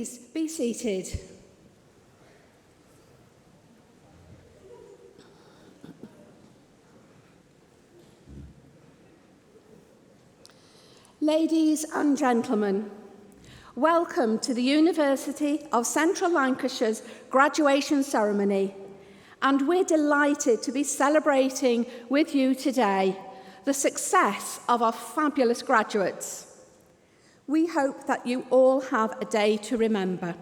please be seated. Ladies and gentlemen, welcome to the University of Central Lancashire's graduation ceremony, and we're delighted to be celebrating with you today the success of our fabulous graduates. We hope that you all have a day to remember.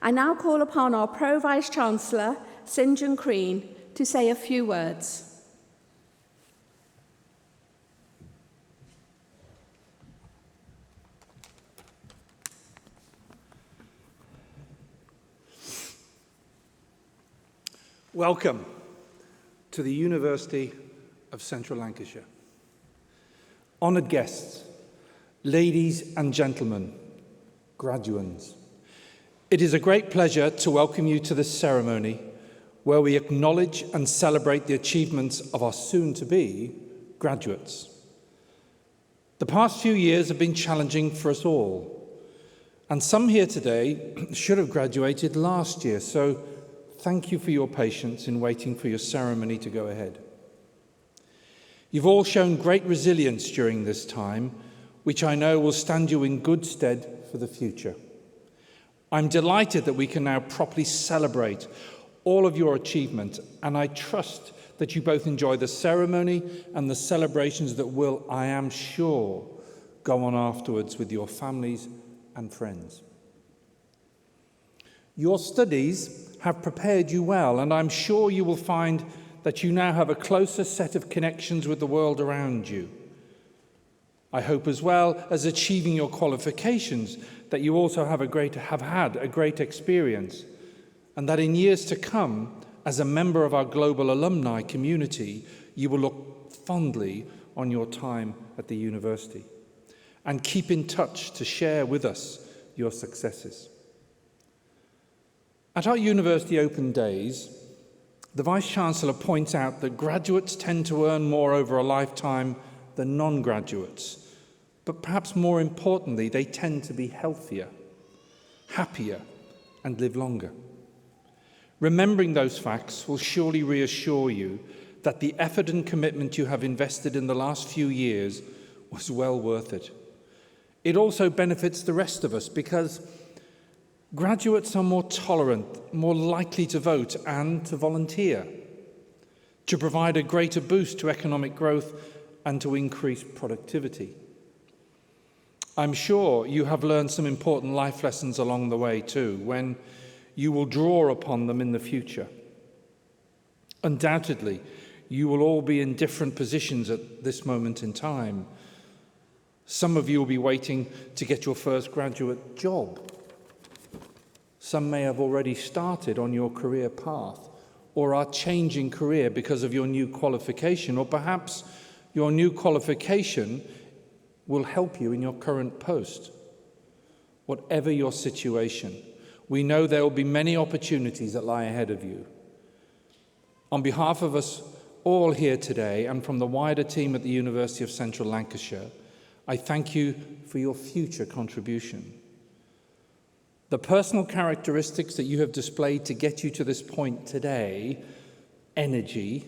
I now call upon our Pro-Vice-Chancellor, St John Crean, to say a few words. Welcome to the University of Central Lancashire. Honoured guests, ladies and gentlemen, graduands, it is a great pleasure to welcome you to this ceremony where we acknowledge and celebrate the achievements of our soon-to-be graduates. The past few years have been challenging for us all, and some here today should have graduated last year, so thank you for your patience in waiting for your ceremony to go ahead. You've all shown great resilience during this time, which I know will stand you in good stead for the future. I'm delighted that we can now properly celebrate all of your achievement, and I trust that you both enjoy the ceremony and the celebrations that will, I am sure, go on afterwards with your families and friends. Your studies have prepared you well, and I'm sure you will find that you now have a closer set of connections with the world around you. I hope as well as achieving your qualifications that you also have had a great experience, and that in years to come, as a member of our global alumni community, you will look fondly on your time at the university and keep in touch to share with us your successes. At our university open days, the Vice-Chancellor points out that graduates tend to earn more over a lifetime than non-graduates, but perhaps more importantly, they tend to be healthier, happier, and live longer. Remembering those facts will surely reassure you that the effort and commitment you have invested in the last few years was well worth it. It also benefits the rest of us because graduates are more tolerant, more likely to vote and to volunteer, to provide a greater boost to economic growth and to increase productivity. I'm sure you have learned some important life lessons along the way too, when you will draw upon them in the future. Undoubtedly, you will all be in different positions at this moment in time. Some of you will be waiting to get your first graduate job. Some may have already started on your career path or are changing career because of your new qualification, or perhaps your new qualification will help you in your current post. Whatever your situation, we know there will be many opportunities that lie ahead of you. On behalf of us all here today and from the wider team at the University of Central Lancashire, I thank you for your future contribution. The personal characteristics that you have displayed to get you to this point today, energy,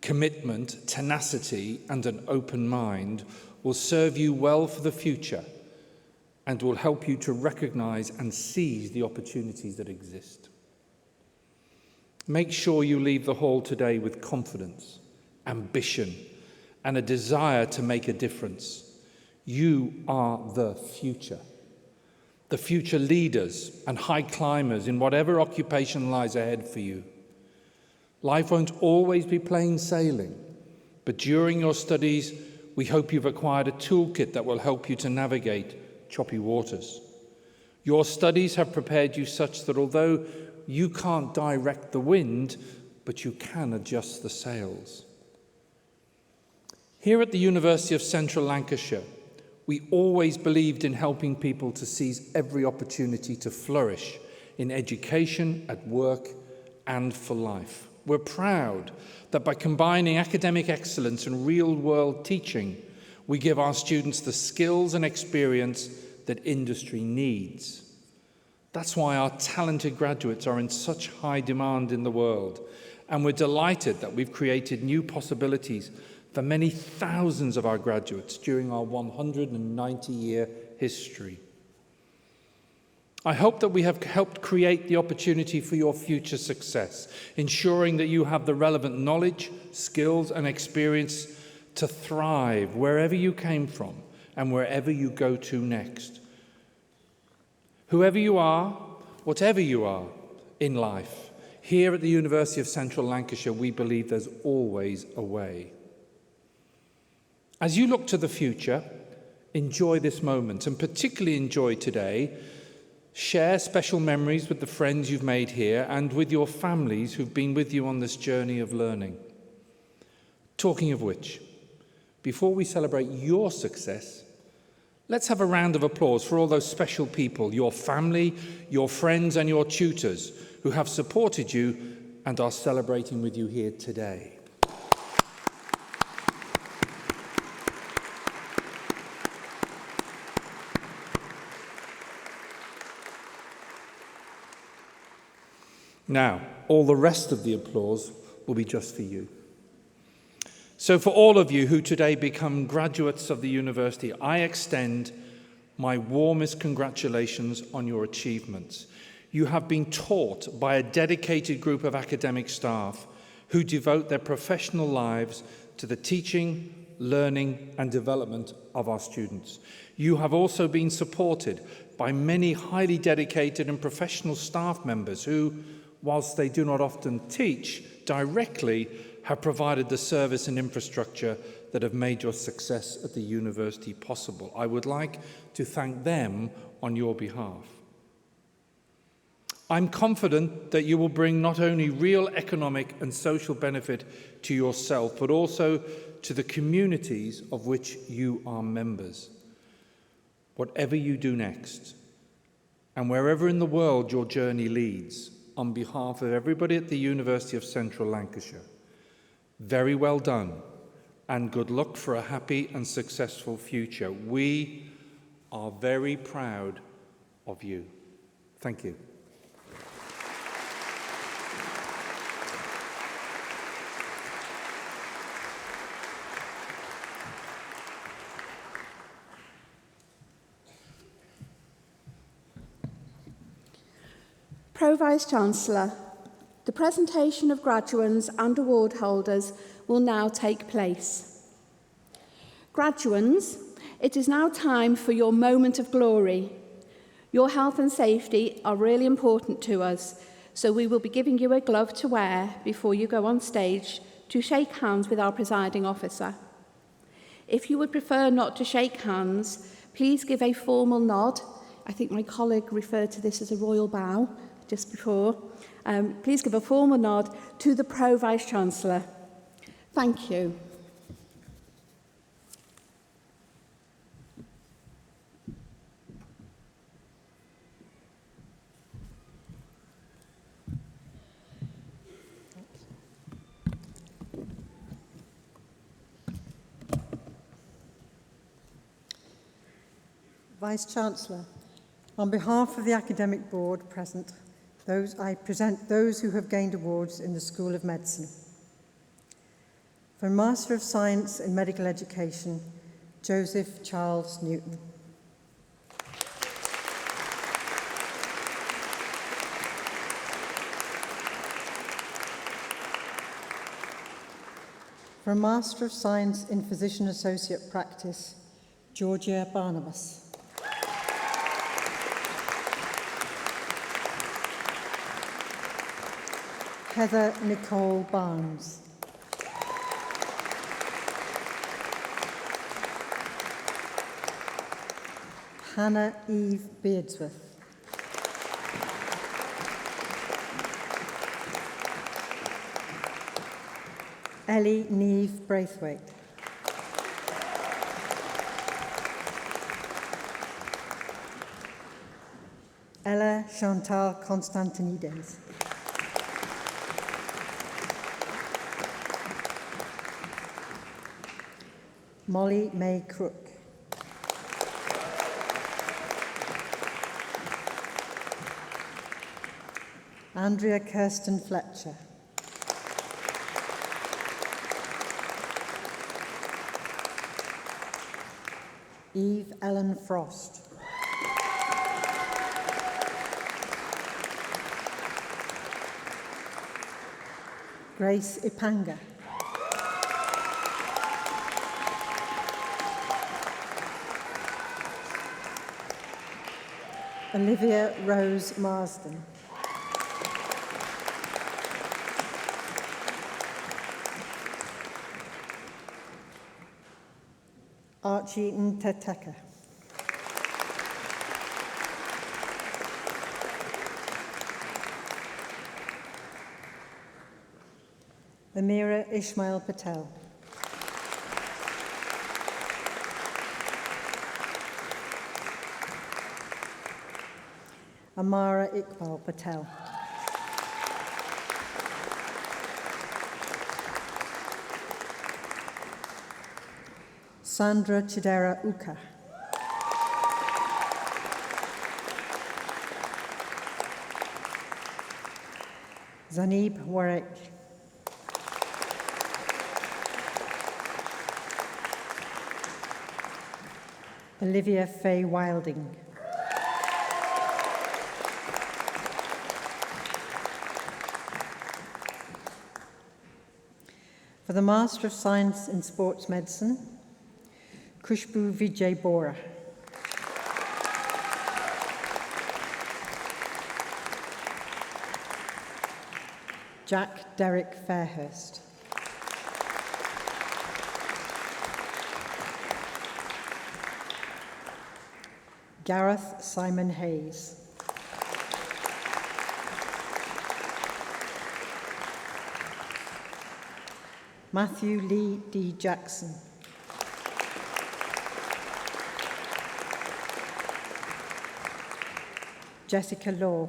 commitment, tenacity, and an open mind, will serve you well for the future and will help you to recognize and seize the opportunities that exist. Make sure you leave the hall today with confidence, ambition, and a desire to make a difference. You are the future leaders and high climbers in whatever occupation lies ahead for you. Life won't always be plain sailing, but during your studies, we hope you've acquired a toolkit that will help you to navigate choppy waters. Your studies have prepared you such that although you can't direct the wind, but you can adjust the sails. Here at the University of Central Lancashire, we always believed in helping people to seize every opportunity to flourish in education, at work, and for life. We're proud that by combining academic excellence and real-world teaching, we give our students the skills and experience that industry needs. That's why our talented graduates are in such high demand in the world, and we're delighted that we've created new possibilities for many thousands of our graduates during our 190-year history. I hope that we have helped create the opportunity for your future success, ensuring that you have the relevant knowledge, skills, and experience to thrive wherever you came from and wherever you go to next. Whoever you are, whatever you are in life, here at the University of Central Lancashire, we believe there's always a way. As you look to the future, enjoy this moment, and particularly enjoy today. Share special memories with the friends you've made here and with your families who've been with you on this journey of learning. Talking of which, before we celebrate your success, let's have a round of applause for all those special people, your family, your friends, and your tutors who have supported you and are celebrating with you here today. Now, all the rest of the applause will be just for you. So for all of you who today become graduates of the university, I extend my warmest congratulations on your achievements. You have been taught by a dedicated group of academic staff who devote their professional lives to the teaching, learning, and development of our students. You have also been supported by many highly dedicated and professional staff members who, whilst they do not often teach directly, have provided the service and infrastructure that have made your success at the university possible. I would like to thank them on your behalf. I'm confident that you will bring not only real economic and social benefit to yourself, but also to the communities of which you are members. Whatever you do next, and wherever in the world your journey leads, on behalf of everybody at the University of Central Lancashire, very well done, and good luck for a happy and successful future. We are very proud of you. Thank you. Pro-Vice-Chancellor, the presentation of graduands and award holders will now take place. Graduands, it is now time for your moment of glory. Your health and safety are really important to us, so we will be giving you a glove to wear before you go on stage to shake hands with our presiding officer. If you would prefer not to shake hands, please give a formal nod. I think my colleague referred to this as a royal bow just before. Please give a formal nod to the Pro-Vice-Chancellor. Thank you. Vice-Chancellor, on behalf of the Academic Board present, I present those who have gained awards in the School of Medicine. For Master of Science in Medical Education, Joseph Charles Newton. For a Master of Science in Physician Associate Practice, Georgia Barnabas. Heather Nicole Barnes. Hannah Eve Beardsworth. Ellie Neve Braithwaite. Ella Chantal Constantinides. Molly May Crook. Andrea Kirsten Fletcher. Eve Ellen Frost. Grace Ipanga. Olivia Rose Marsden. Archie Nteteka. Amira Ishmael Patel. Amara Iqbal Patel. Sandra Chidera Uka. Zanib Warwick. Olivia Faye Wilding. For the Master of Science in Sports Medicine, Khushbu Vijay Bora. Jack Derek Fairhurst. Gareth Simon Hayes. Matthew Lee D. Jackson. Jessica Law.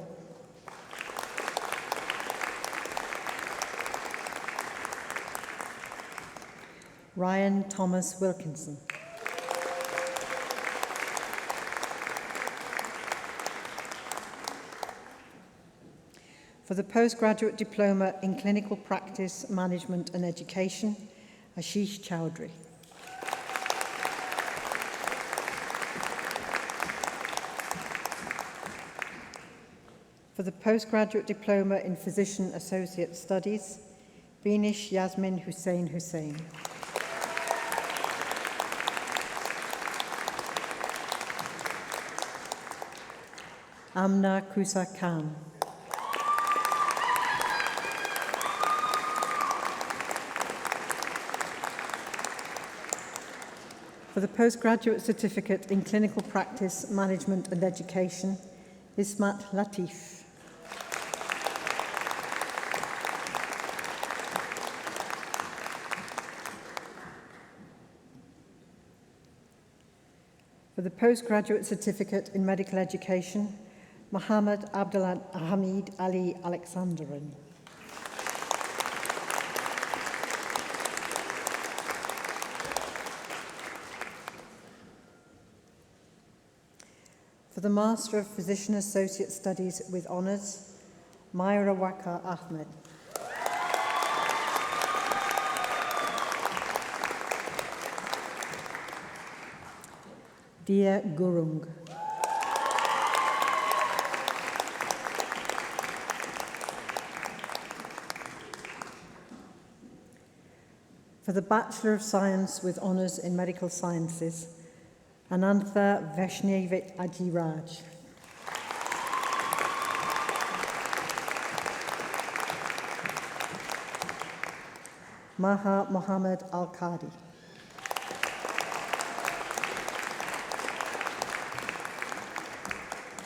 Ryan Thomas Wilkinson. For the Postgraduate Diploma in Clinical Practice, Management and Education, Ashish Chowdhury. For the Postgraduate Diploma in Physician Associate Studies, Beenish Yasmin Hussain Hussain. Amna Kusa Khan. For the Postgraduate Certificate in Clinical Practice, Management and Education, Ismat Latif. For the Postgraduate Certificate in Medical Education, Muhammad Abdul Hamid Ali Alexandran. For the Master of Physician Associate Studies with Honours, Myra Waka Ahmed. Dia Gurung. For the Bachelor of Science with Honours in Medical Sciences, Anantha Vaishnavit Ajiraj. Maha Mohammed Al-Qadi.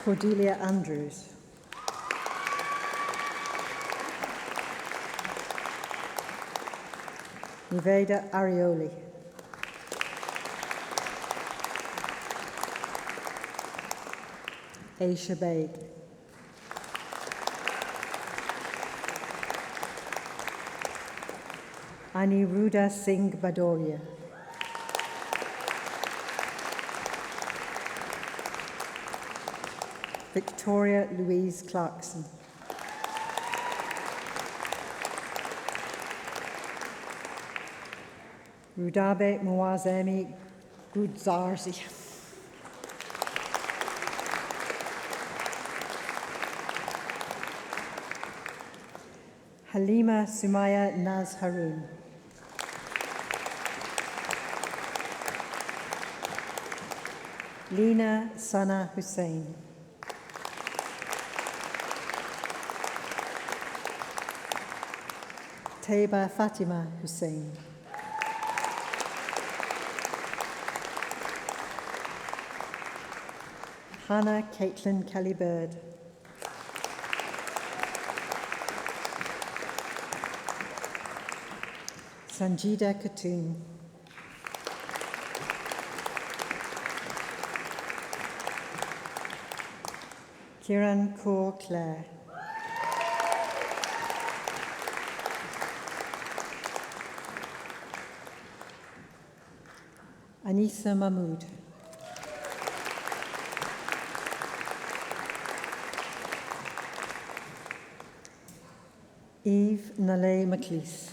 Cordelia Andrews. Niveda Arioli. Aisha Baig. Aniruddha Singh Badoria. Victoria Louise Clarkson. Rudabe Mwazemi Gudzarzi. Halima Sumaya Naz Haroon. Lina Sana Hussain. Taiba Fatima Hussain. Hannah Caitlin Kelly-Bird. Sanjida Khatun. Kiran Kaur Clare. Anisa Mahmood. Eve Nalay McLeese.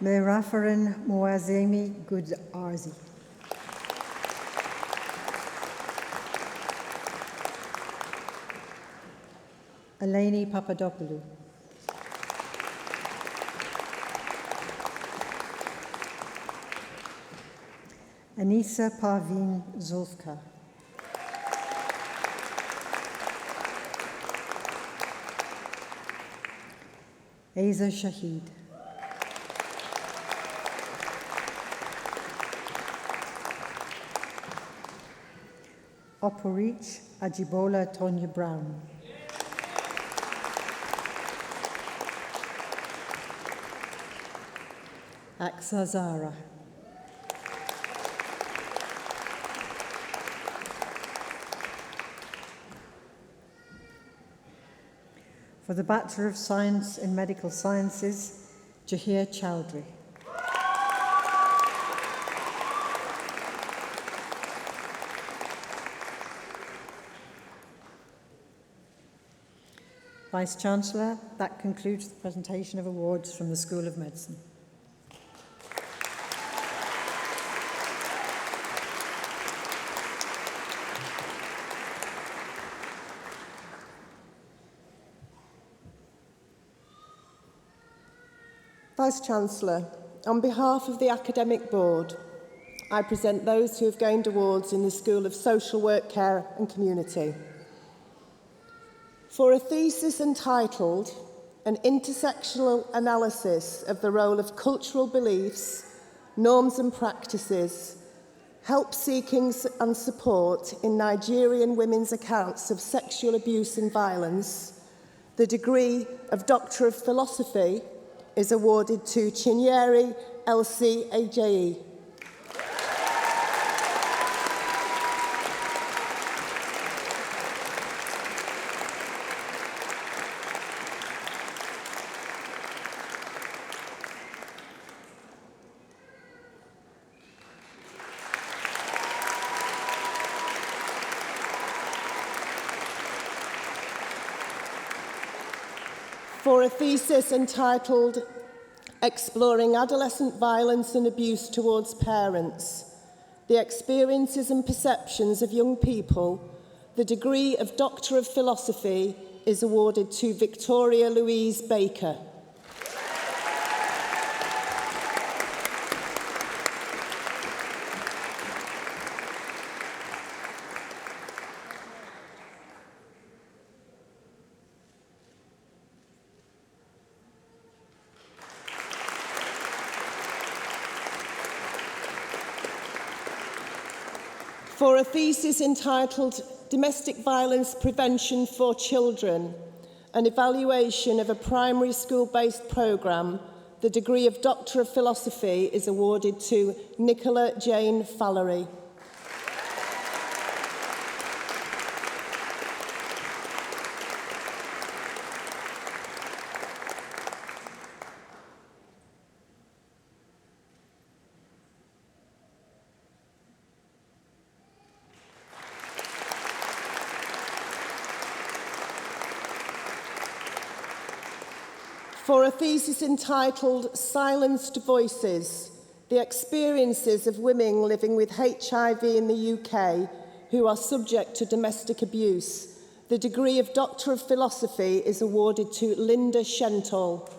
Merafarin Moazemi Gudarzi. Eleni Papadopoulou. Anissa Parveen Zulfkar. Aiza Shahid. Oporich Ajibola Tonya Brown. Aksa Zara. For the Bachelor of Science in Medical Sciences, Jahir Chowdhury. Vice-Chancellor, that concludes the presentation of awards from the School of Medicine. Vice-Chancellor, on behalf of the Academic Board, I present those who have gained awards in the School of Social Work, Care and Community. For a thesis entitled An Intersectional Analysis of the Role of Cultural Beliefs, Norms and Practices, Help Seeking and Support in Nigerian Women's Accounts of Sexual Abuse and Violence, the degree of Doctor of Philosophy is awarded to Chinyere Elsie Ajayi. For a thesis entitled Exploring Adolescent Violence and Abuse Towards Parents, the Experiences and Perceptions of Young People, the degree of Doctor of Philosophy is awarded to Victoria Louise Baker. For a thesis entitled Domestic Violence Prevention for Children, an evaluation of a primary school-based programme, the degree of Doctor of Philosophy is awarded to Nicola Jane Fallery. for a thesis entitled Silenced Voices, the experiences of women living with HIV in the UK who are subject to domestic abuse. The degree of Doctor of Philosophy is awarded to Linda Shentall.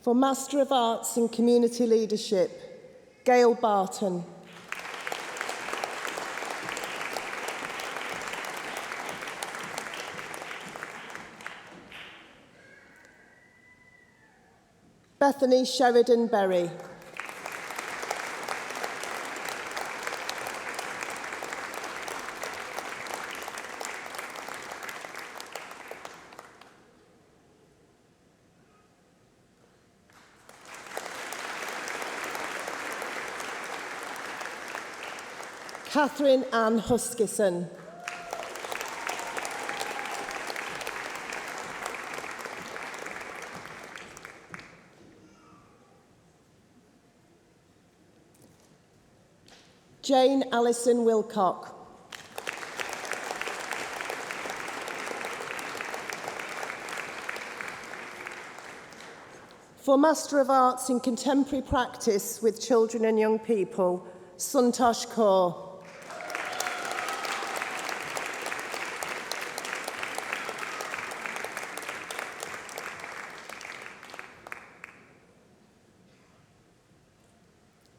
For Master of Arts in Community Leadership, Gail Barton. Bethany Sheridan Berry. Catherine Ann Huskisson. Jane Alison Wilcock. For Master of Arts in Contemporary Practice with Children and Young People, Suntosh Kaur.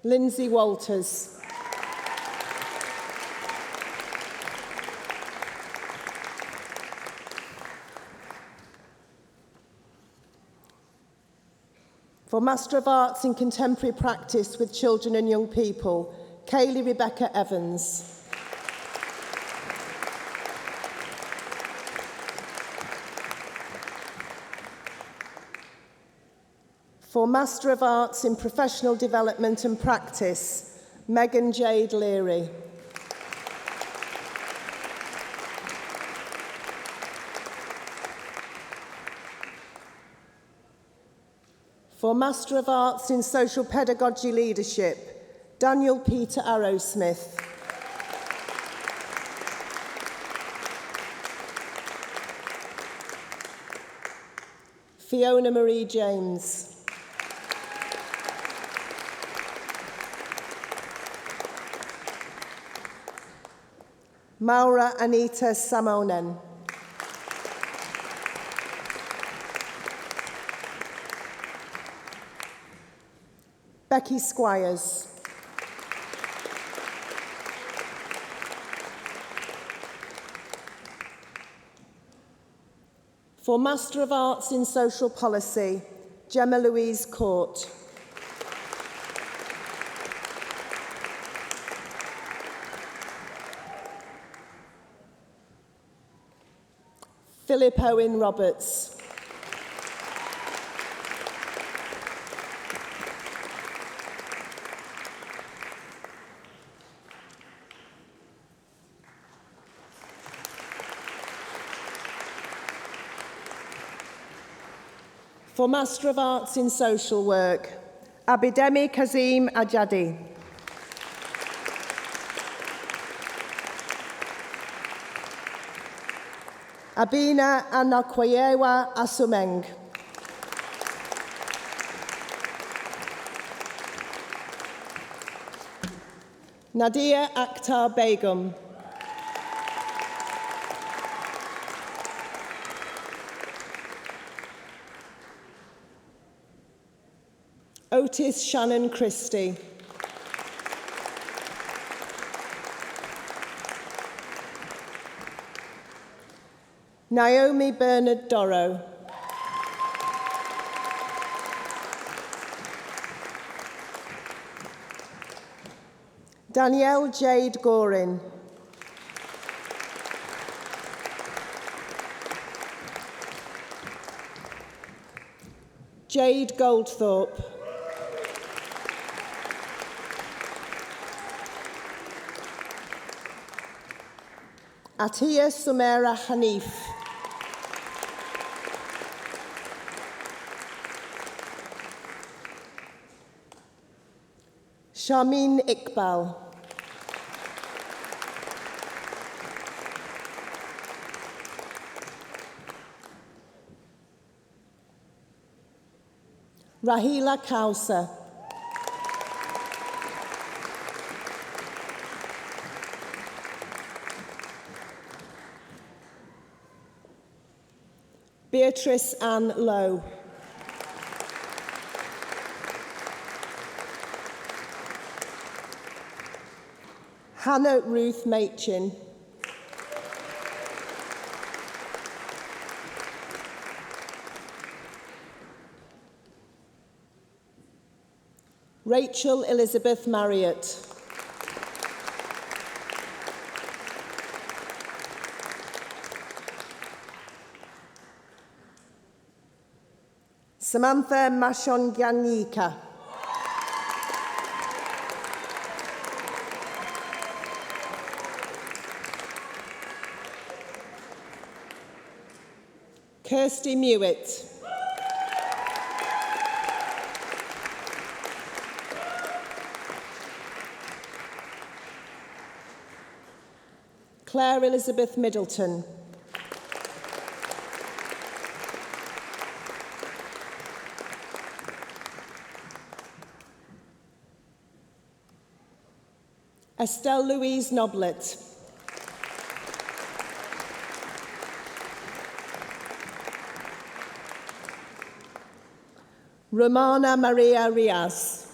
Lindsay Walters. For Master of Arts in Contemporary Practice with Children and Young People, Kaylee Rebecca Evans. For Master of Arts in Professional Development and Practice, Megan Jade Leary. For Master of Arts in Social Pedagogy Leadership, Daniel Peter Arrowsmith. Fiona Marie James. Maura Anita Samonen. Becky Squires. For Master of Arts in Social Policy, Gemma Louise Court. Philip Owen Roberts. For Master of Arts in Social Work, Abidemi Kazim Ajadi. Abina Anakwayewa Asumeng. Nadia Akhtar Begum. Otis Shannon Christie. Naomi Bernard Dorrow. Danielle Jade Gorin. Jade Goldthorpe. Atiya Sumaira Hanif. Sharmeen Iqbal. Rahila Kausa. Beatrice Ann Lowe. Hannah Ruth Machin. Rachel Elizabeth Marriott. Samantha Mashonganyika. Kirsty Mewitt. Claire Elizabeth Middleton. Estelle Louise Noblet. Romana Maria Riaz.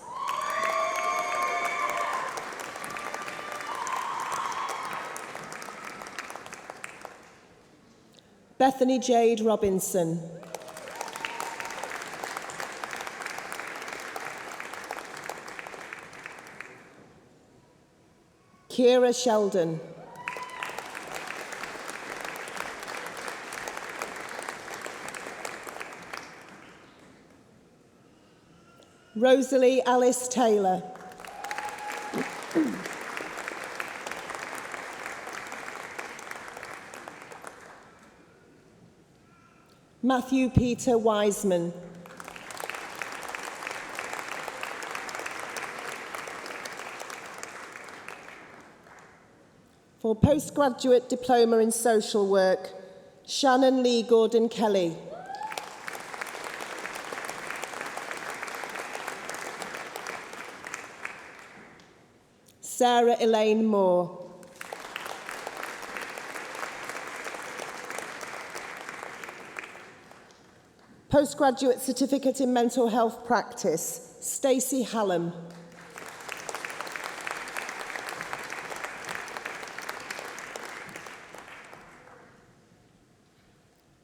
Bethany Jade Robinson. Kira Sheldon. Rosalie Alice Taylor. Matthew Peter Wiseman. For postgraduate diploma in social work, Shannon Lee Gordon Kelly. Sarah Elaine Moore. Postgraduate certificate in mental health practice, Stacey Hallam.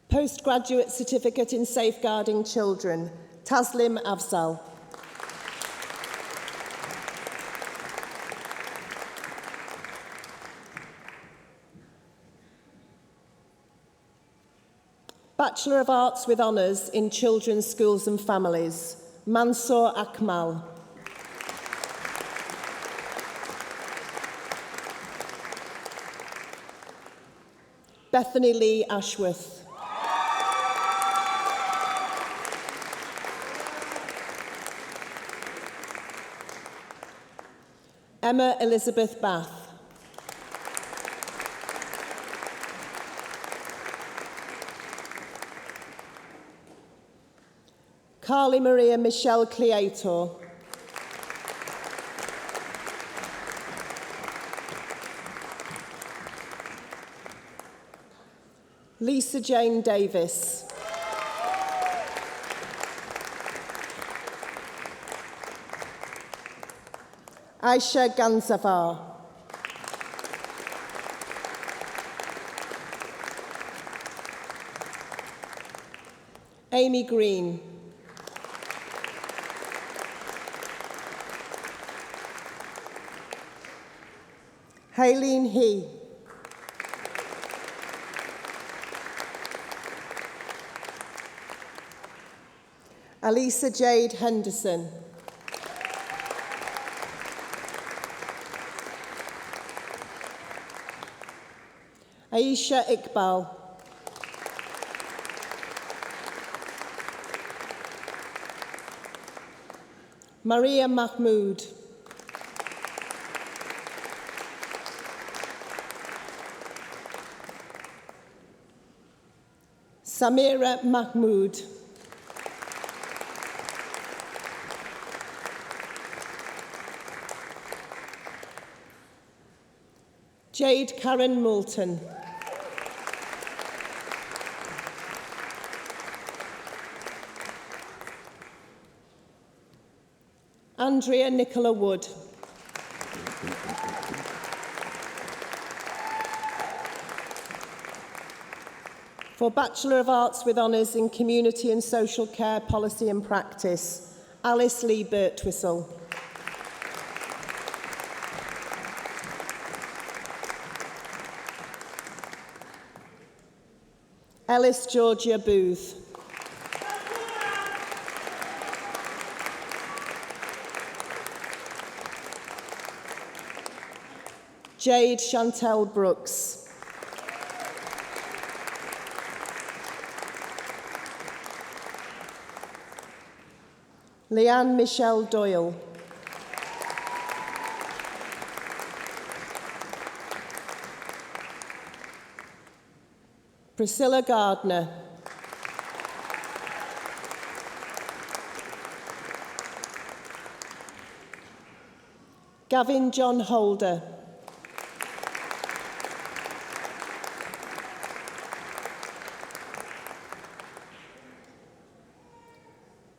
Postgraduate certificate in safeguarding children, Taslim Afzal. Bachelor of Arts with Honours in Children's Schools and Families, Mansour Akmal. Bethany Lee Ashworth. Emma Elizabeth Bath. Carly Maria Michelle Cleator. Lisa Jane Davis. Aisha Ganzavar. Amy Green. Haylene He. Alisa Jade Henderson. Aisha Iqbal. Maria Mahmood. Samira Mahmood. Jade Karen Moulton. Andrea Nicola Wood. For Bachelor of Arts with Honours in Community and Social Care Policy and Practice, Alice Lee Birtwistle. Ellis Georgia Booth. Jade Chantel Brooks. Leanne Michelle Doyle. Priscilla Gardner. Gavin John Holder.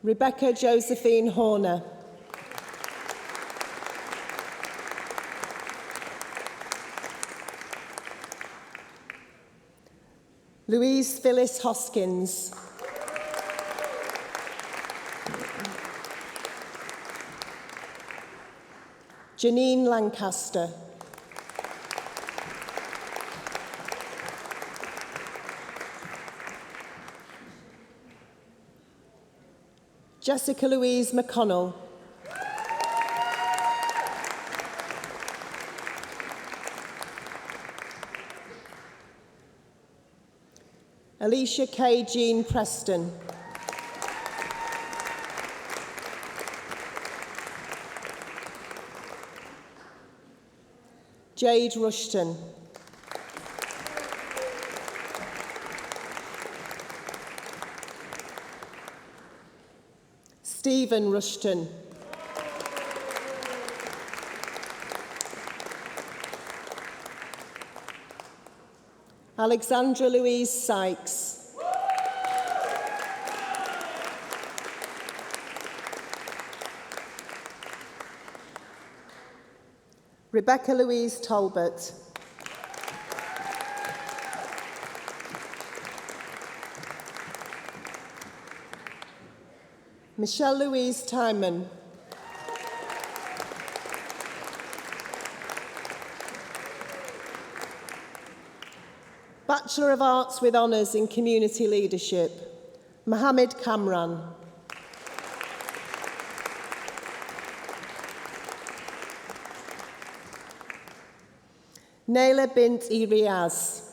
Rebecca Josephine Horner. Louise Phyllis Hoskins. Janine Lancaster. Jessica Louise McConnell. Alicia K. Jean Preston. Jade Rushton. Stephen Rushton. Alexandra Louise Sykes. Rebecca Louise Talbot. Michelle Louise Timon. Bachelor of Arts with Honours in Community Leadership, Mohammed Kamran. Naila Bint Riaz.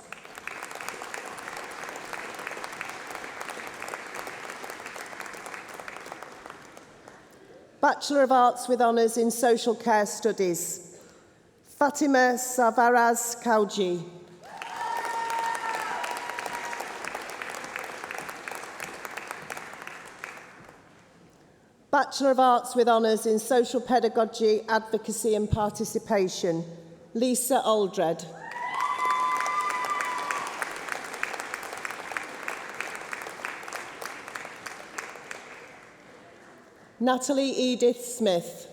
Bachelor of Arts with Honours in Social Care Studies, Fatima Savaraz Kauji. Bachelor of Arts with Honours in Social Pedagogy, Advocacy and Participation, Lisa Aldred. Natalie Edith Smith.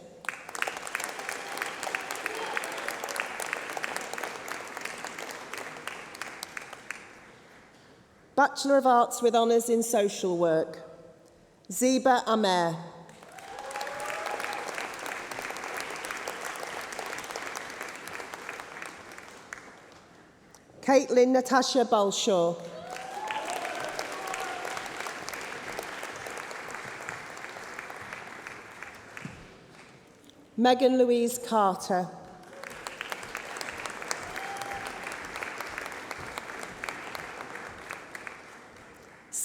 Bachelor of Arts with Honours in Social Work, Ziba Amer. Caitlin Natasha Balshaw. Megan Louise Carter.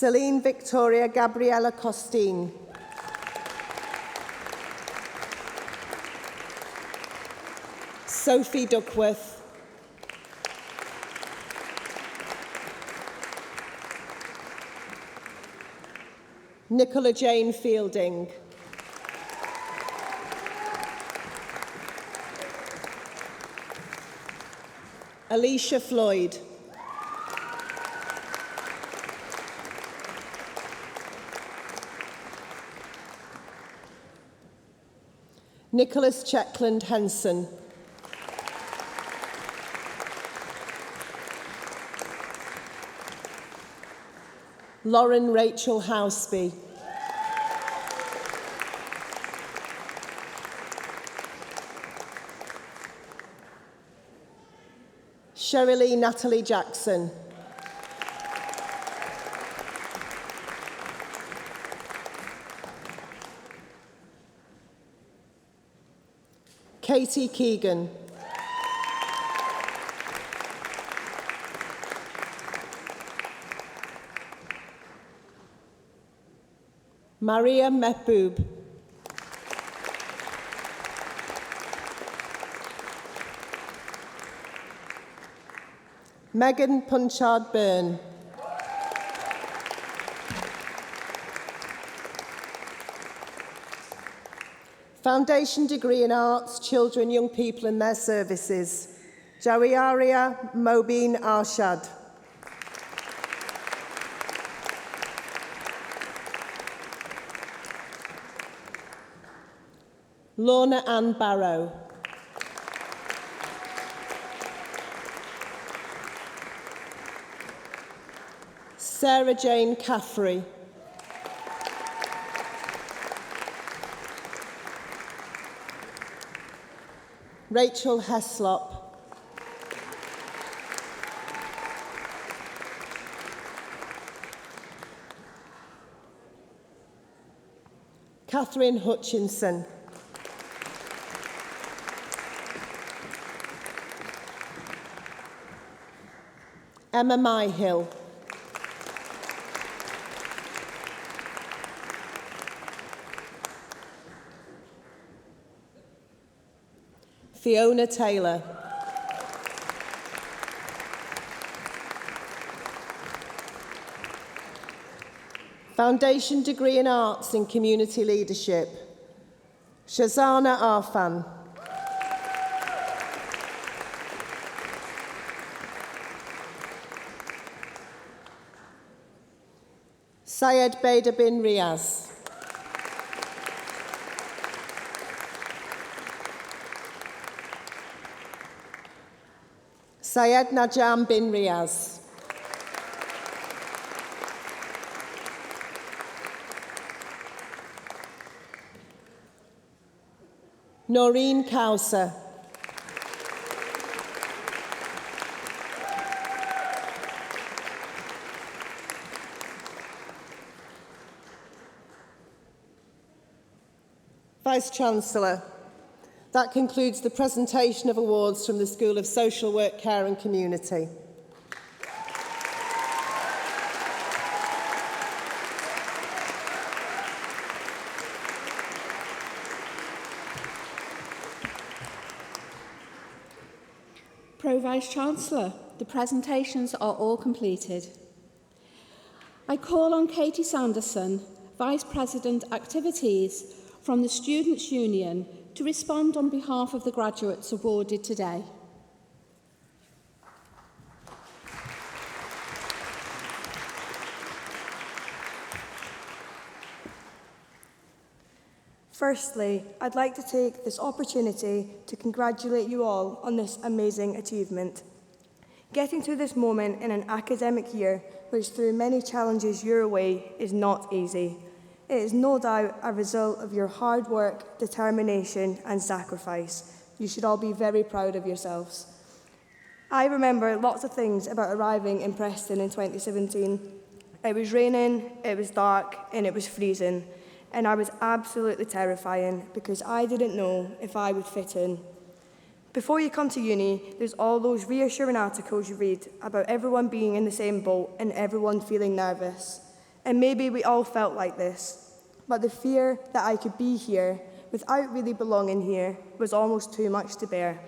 Celine Victoria Gabriella Costine. Sophie Duckworth. Nicola Jane Fielding. Alicia Floyd. Nicholas Checkland Henson. Lauren Rachel Houseby. Sherilee Natalie Jackson. Katie Keegan. Maria Mehboob. Megan Punchard Byrne. Foundation degree in Arts, Children, Young People and Their Services. Jawiaria Mobeen Arshad. Lorna Ann Barrow. Sarah Jane Caffrey. Rachel Heslop. Catherine Hutchinson. Emma Myhill. Fiona Taylor. Foundation degree in Arts in Community Leadership. Shazana Arfan. Syed Bader bin Riaz. Syed Najam bin Riaz. Noreen Kauser. Vice-Chancellor, that concludes the presentation of awards from the School of Social Work, Care and Community. Pro-Vice-Chancellor, the presentations are all completed. I call on Katie Sanderson, Vice President Activities from the Students' Union, to respond on behalf of the graduates awarded today. Firstly, I'd like to take this opportunity to congratulate you all on this amazing achievement. Getting to this moment in an academic year which threw many challenges your way is not easy. It is no doubt a result of your hard work, determination and sacrifice. You should all be very proud of yourselves. I remember lots of things about arriving in Preston in 2017. It was raining, it was dark and it was freezing. And I was absolutely terrifying because I didn't know if I would fit in. Before you come to uni, there's all those reassuring articles you read about everyone being in the same boat and everyone feeling nervous. And maybe we all felt like this, but the fear that I could be here without really belonging here was almost too much to bear.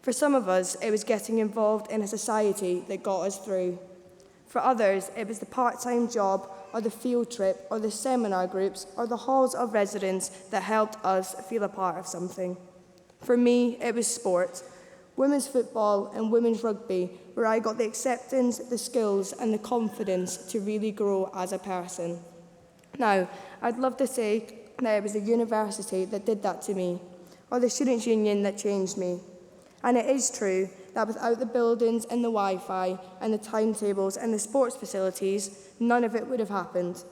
For some of us, it was getting involved in a society that got us through. For others, it was the part-time job or the field trip or the seminar groups or the halls of residence that helped us feel a part of something. For me, it was sport, women's football and women's rugby, where I got the acceptance, the skills and the confidence to really grow as a person. Now, I'd love to say that it was the university that did that to me, or the Students' Union that changed me. And it is true that without the buildings and the Wi-Fi and the timetables and the sports facilities, none of it would have happened.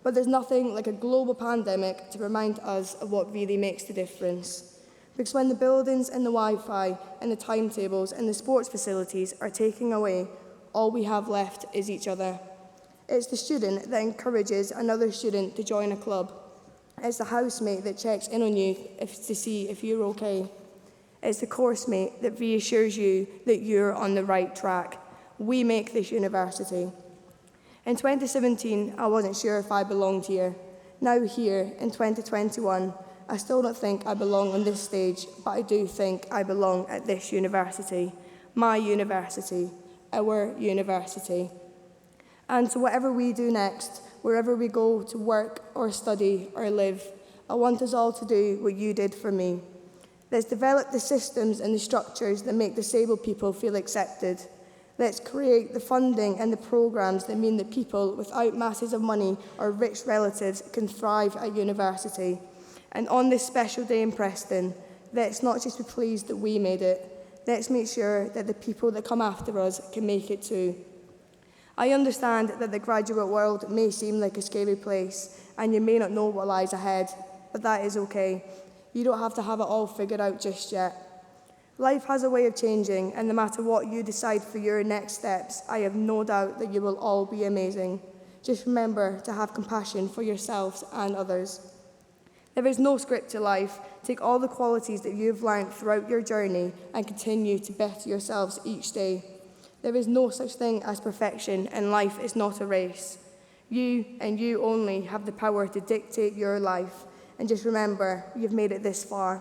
But there's nothing like a global pandemic to remind us of what really makes the difference. Because when the buildings and the Wi-Fi and the timetables and the sports facilities are taken away, all we have left is each other. It's the student that encourages another student to join a club. It's the housemate that checks in on you to see if you're okay. It's the course mate that reassures you that you're on the right track. We make this university. In 2017, I wasn't sure if I belonged here. Now here, in 2021, I still don't think I belong on this stage, but I do think I belong at this university. My university, our university. And so whatever we do next, wherever we go to work or study or live, I want us all to do what you did for me. Let's develop the systems and the structures that make disabled people feel accepted. Let's create the funding and the programs that mean that people without masses of money or rich relatives can thrive at university. And on this special day in Preston, let's not just be pleased that we made it, let's make sure that the people that come after us can make it too. I understand that the graduate world may seem like a scary place, and you may not know what lies ahead, but that is okay. You don't have to have it all figured out just yet. Life has a way of changing, and no matter what you decide for your next steps, I have no doubt that you will all be amazing. Just remember to have compassion for yourselves and others. There is no script to life. Take all the qualities that you have learned throughout your journey and continue to better yourselves each day. There is no such thing as perfection, and life is not a race. You and you only have the power to dictate your life. And just remember, you've made it this far.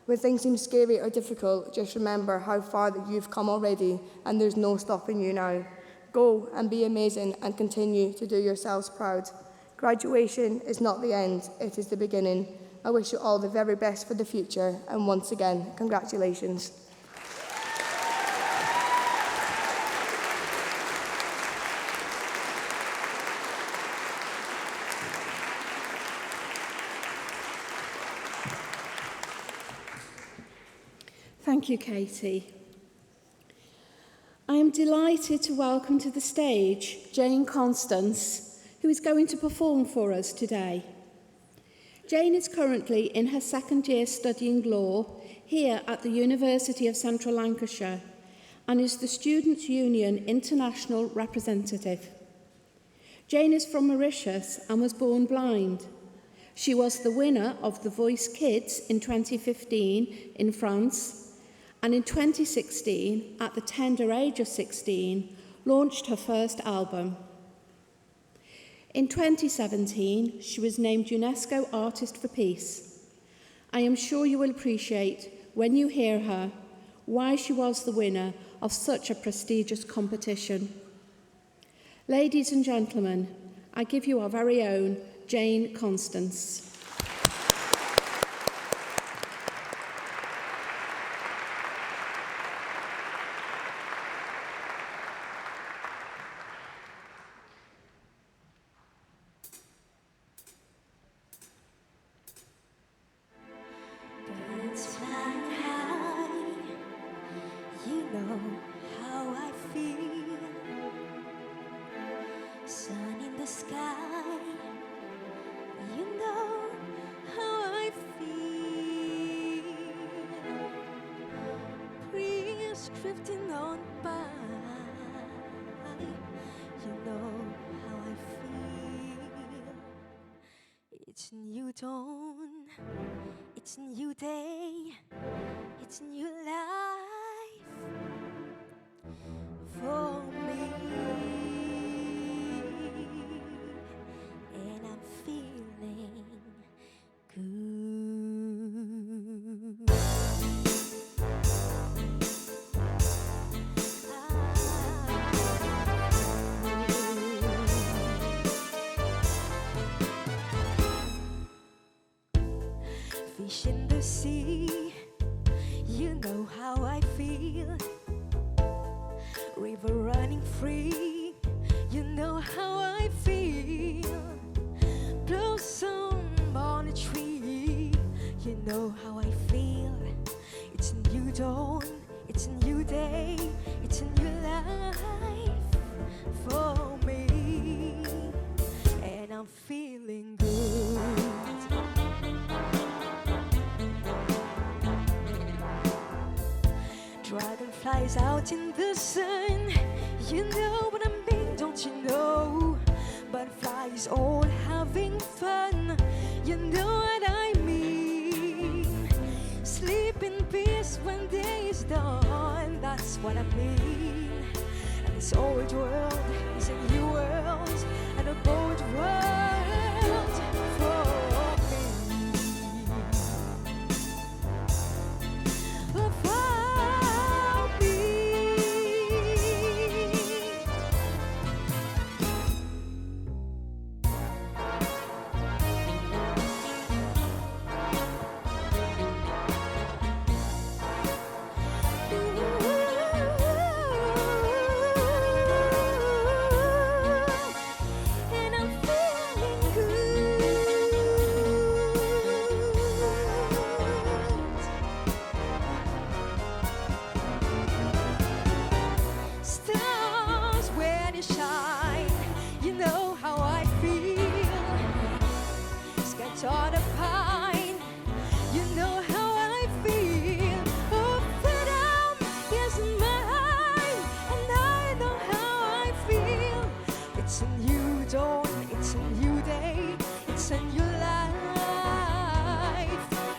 When things seem scary or difficult, just remember how far that you've come already, and there's no stopping you now. Go and be amazing and continue to do yourselves proud. Graduation is not the end, it is the beginning. I wish you all the very best for the future, and once again, congratulations. Thank you, Katie. I am delighted to welcome to the stage Jane Constance, who is going to perform for us today. Jane is currently in her second year studying law here at the University of Central Lancashire and is the Students' Union International representative. Jane is from Mauritius and was born blind. She was the winner of The Voice Kids in 2015 in France, and in 2016, at the tender age of 16, launched her first album. In 2017, she was named UNESCO Artist for Peace. I am sure you will appreciate, when you hear her, why she was the winner of such a prestigious competition. Ladies and gentlemen, I give you our very own Jane Constance. Birds flying high, you know how I feel. Sun in the sky, you know how I feel. Breeze drifting on by, you know how I feel. It's new dawn, it's a new day, it's a new life for me. know how I feel. Blossom on a tree, you know how I feel. It's a new dawn, it's a new day, it's a new life for me, and I'm feeling good. Dragonflies out in the sun, you know what I mean, don't you know? Butterflies all having fun, you know what I mean. Sleep in peace when day is done, that's what I mean. And this old world is a new world, and a bold world for me. Sort of pine, you know how I feel. Oh, freedom is mine, and I know how I feel. It's a new dawn, it's a new day, it's a new life.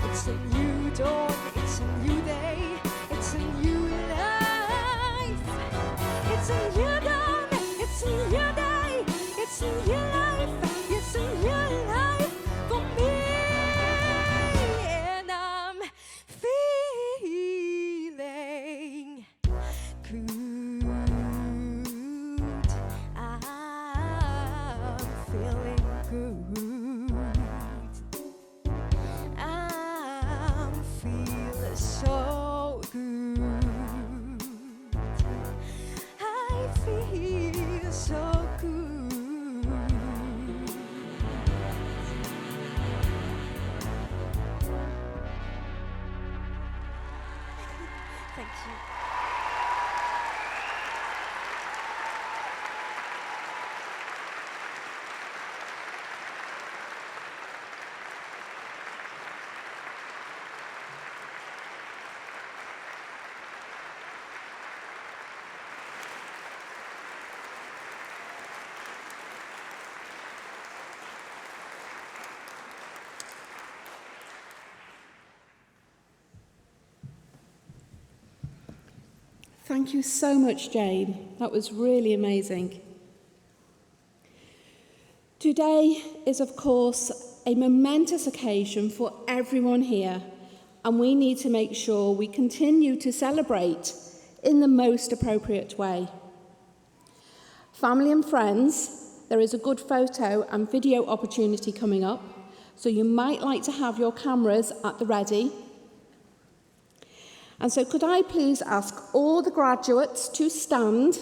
It's a new dawn, it's a new day, it's a new life. It's a new dawn, it's a new day, it's a new life, it's a new life. And I'm feeling good. I'm feeling good. I'm feeling so good. I feel so good. Thank you. Thank you so much, Jane. That was really amazing. Today is, of course, a momentous occasion for everyone here, and we need to make sure we continue to celebrate in the most appropriate way. Family and friends, there is a good photo and video opportunity coming up, so you might like to have your cameras at the ready. And so could I please ask all the graduates to stand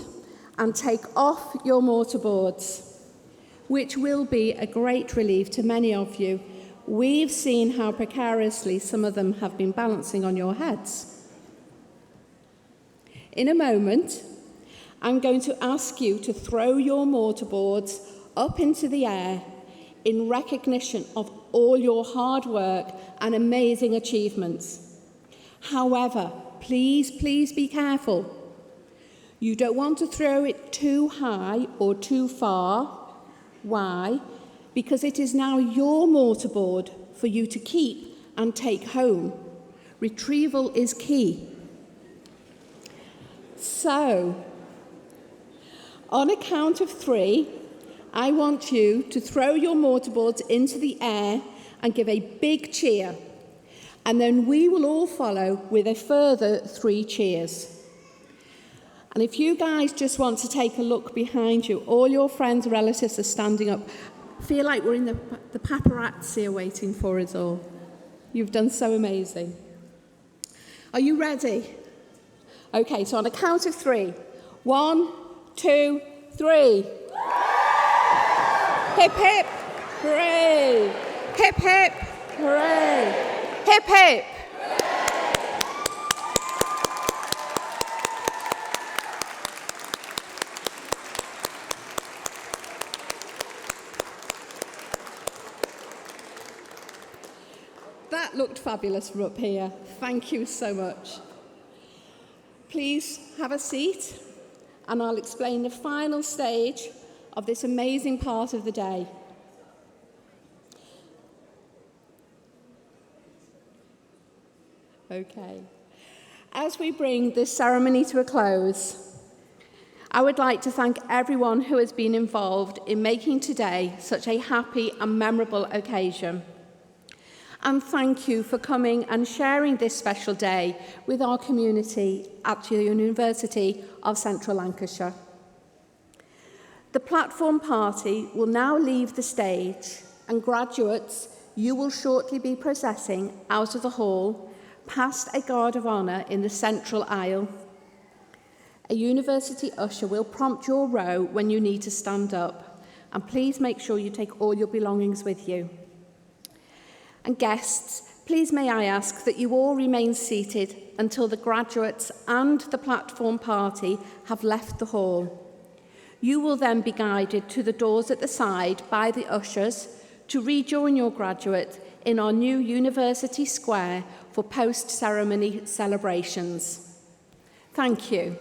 and take off your mortarboards, which will be a great relief to many of you. We've seen how precariously some of them have been balancing on your heads. In a moment, I'm going to ask you to throw your mortarboards up into the air in recognition of all your hard work and amazing achievements. However, please be careful. You don't want to throw it too high or too far. Why? Because it is now your mortarboard for you to keep and take home. Retrieval is key. So, on a count of 3, I want you to throw your mortarboards into the air and give a big cheer. And then we will all follow with a further 3 cheers. And if you guys just want to take a look behind you, all your friends and relatives are standing up. I feel like we're in the paparazzi are waiting for us all. You've done so amazing. Are you ready? Okay, so on a count of 3. 1, 2, 3. Hip hip. Hooray. Hip hip. Hooray. Hip hip. That looked fabulous from up here. Thank you so much. Please have a seat and I'll explain the final stage of this amazing part of the day. Okay. As we bring this ceremony to a close, I would like to thank everyone who has been involved in making today such a happy and memorable occasion. And thank you for coming and sharing this special day with our community at the University of Central Lancashire. The platform party will now leave the stage, and graduates, you will shortly be processing out of the hall past a guard of honour in the central aisle. A university usher will prompt your row when you need to stand up, and please make sure you take all your belongings with you. And guests, please may I ask that you all remain seated until the graduates and the platform party have left the hall. You will then be guided to the doors at the side by the ushers to rejoin your graduate in our new University Square for post-ceremony celebrations. Thank you.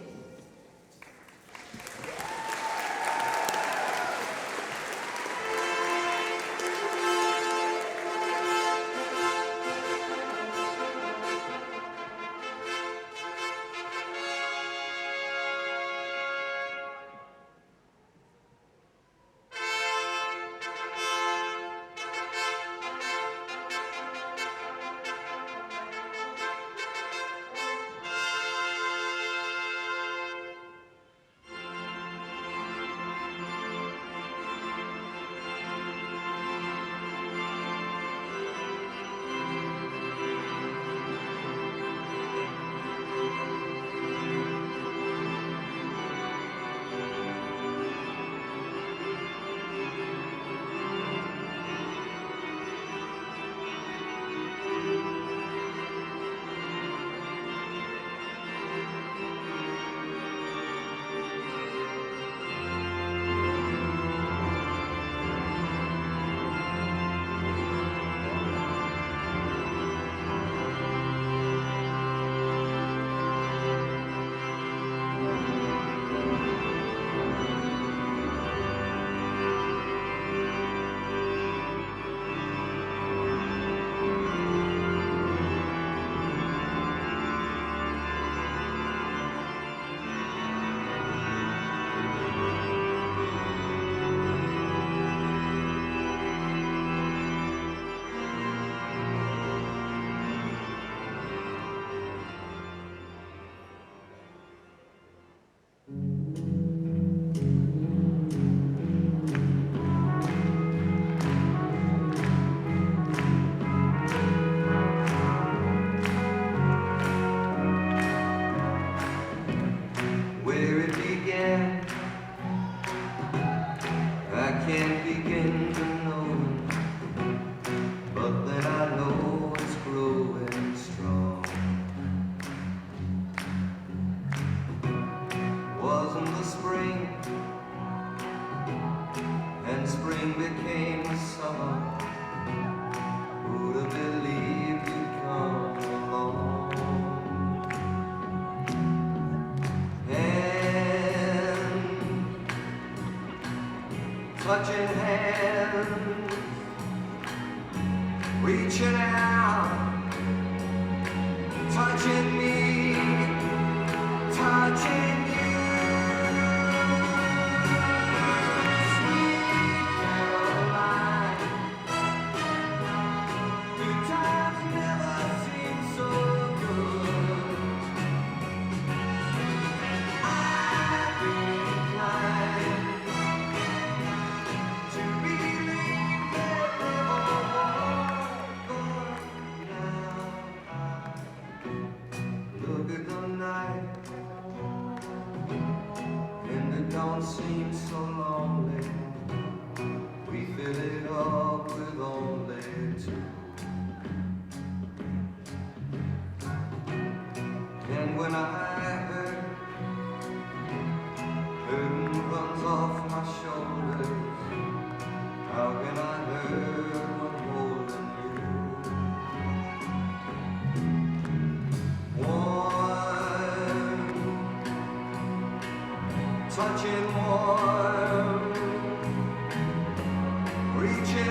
Clutching hands, reaching out, touching me, touching you. Sweet Caroline, good times never seem so good. I've been inclined to believe that never was, but now I look at the night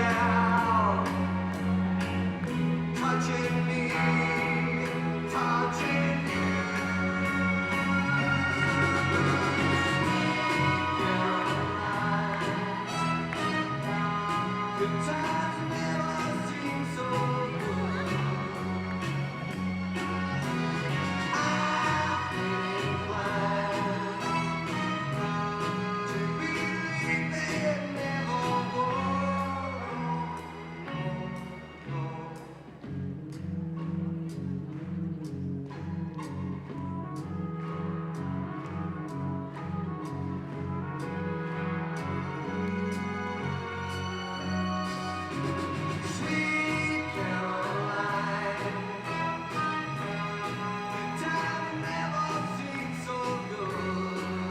now. Touching me, touching you. Good times never seem so good. I feel inclined to believe they never would. Sweet Caroline, good times never seem so good.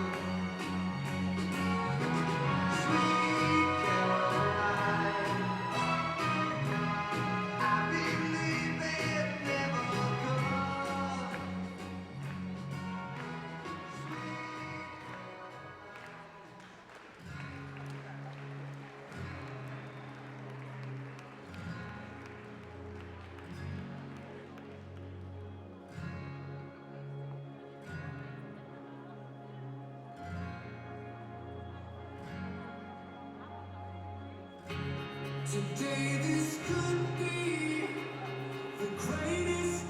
Sweet Caroline, I believe it never could. Today this could be the greatest